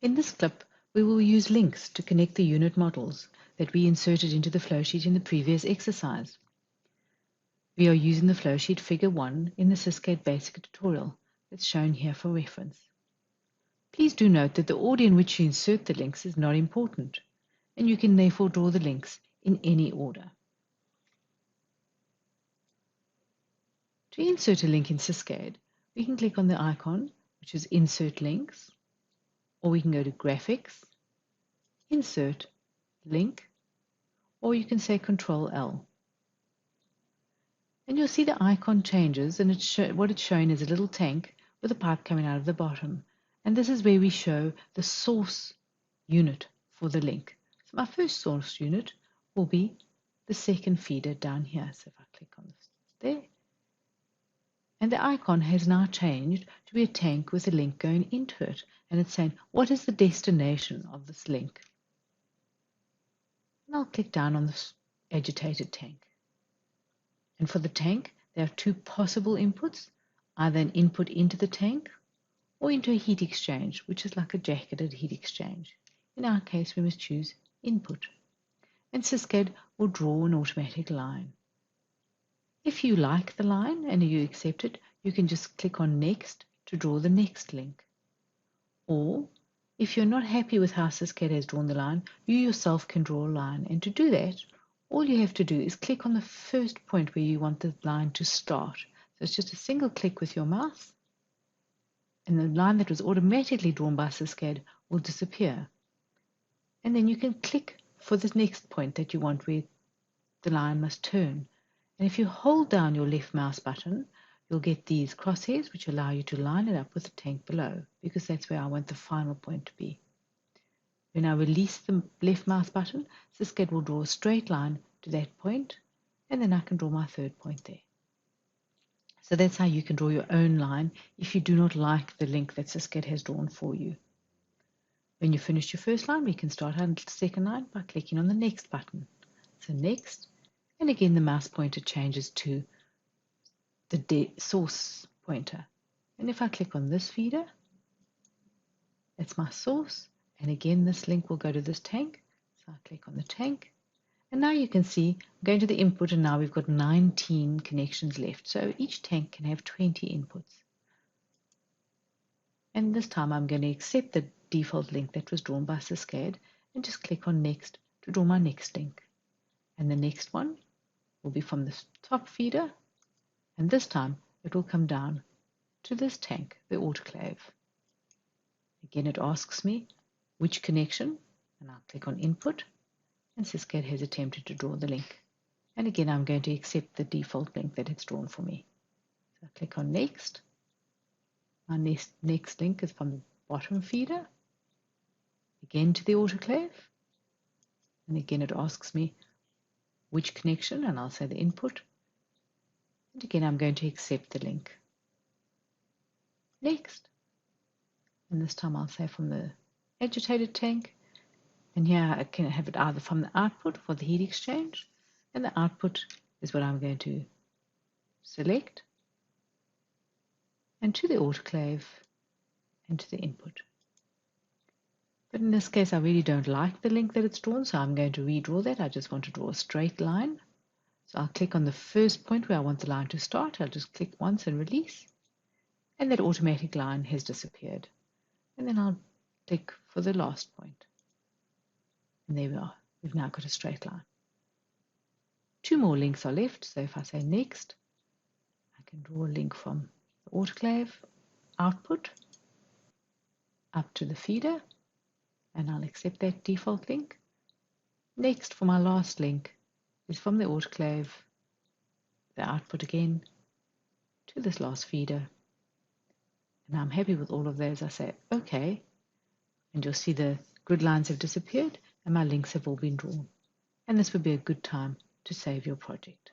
In this clip, we will use links to connect the unit models that we inserted into the flowsheet in the previous exercise. We are using the flowsheet figure 1 in the SysCAD basic tutorial that's shown here for reference. Please do note that the order in which you insert the links is not important, and you can therefore draw the links in any order. To insert a link in SysCAD, we can click on the icon, which is Insert Links, or we can go to Graphics, Insert, Link, or you can say Control L. And you'll see the icon changes, and what it's showing is a little tank with a pipe coming out of the bottom. And this is where we show the source unit for the link. So my first source unit will be the second feeder down here. So if I click on this there, and the icon has now changed to be a tank with a link going into it. And it's saying, what is the destination of this link? And I'll click down on this agitated tank. And for the tank, there are two possible inputs, either an input into the tank or into a heat exchange, which is like a jacketed heat exchange. In our case, we must choose input. And SysCAD will draw an automatic line. If you like the line and you accept it, you can just click on Next to draw the next link. Or, if you're not happy with how SysCAD has drawn the line, you yourself can draw a line. And to do that, all you have to do is click on the first point where you want the line to start. So it's just a single click with your mouse, and the line that was automatically drawn by SysCAD will disappear. And then you can click for the next point that you want where the line must turn. And if you hold down your left mouse button, you'll get these crosshairs which allow you to line it up with the tank below, because that's where I want the final point to be. When I release the left mouse button, SysCAD will draw a straight line to that point, and then I can draw my third point there. So that's how you can draw your own line if you do not like the link that SysCAD has drawn for you. When you finish your first line, we can start our second line by clicking on the Next button. So Next, and again the mouse pointer changes to the source pointer. And if I click on this feeder, that's my source. And again, this link will go to this tank. So I click on the tank. And now you can see, I'm going to the input, and now we've got 19 connections left. So each tank can have 20 inputs. And this time I'm going to accept the default link that was drawn by SysCAD and just click on Next to draw my next link. And the next one will be from the top feeder. And this time it will come down to this tank, the autoclave. Again, it asks me which connection, and I'll click on Input, and SysCAD has attempted to draw the link. And again, I'm going to accept the default link that it's drawn for me. So I click on Next. My next link is from the bottom feeder, again to the autoclave. And again, it asks me which connection, and I'll say the input. And again, I'm going to accept the link. Next. And this time I'll say from the agitated tank. And here I can have it either from the output for the heat exchange. And the output is what I'm going to select. And to the autoclave and to the input. But in this case, I really don't like the link that it's drawn, so I'm going to redraw that. I just want to draw a straight line. So I'll click on the first point where I want the line to start. I'll just click once and release. And that automatic line has disappeared. And then I'll click for the last point. And there we are. We've now got a straight line. Two more links are left. So if I say Next, I can draw a link from the autoclave output up to the feeder. And I'll accept that default link. Next, for my last link, is from the autoclave, the output again, to this last feeder. And I'm happy with all of those. I say OK, and you'll see the grid lines have disappeared and my links have all been drawn. And this would be a good time to save your project.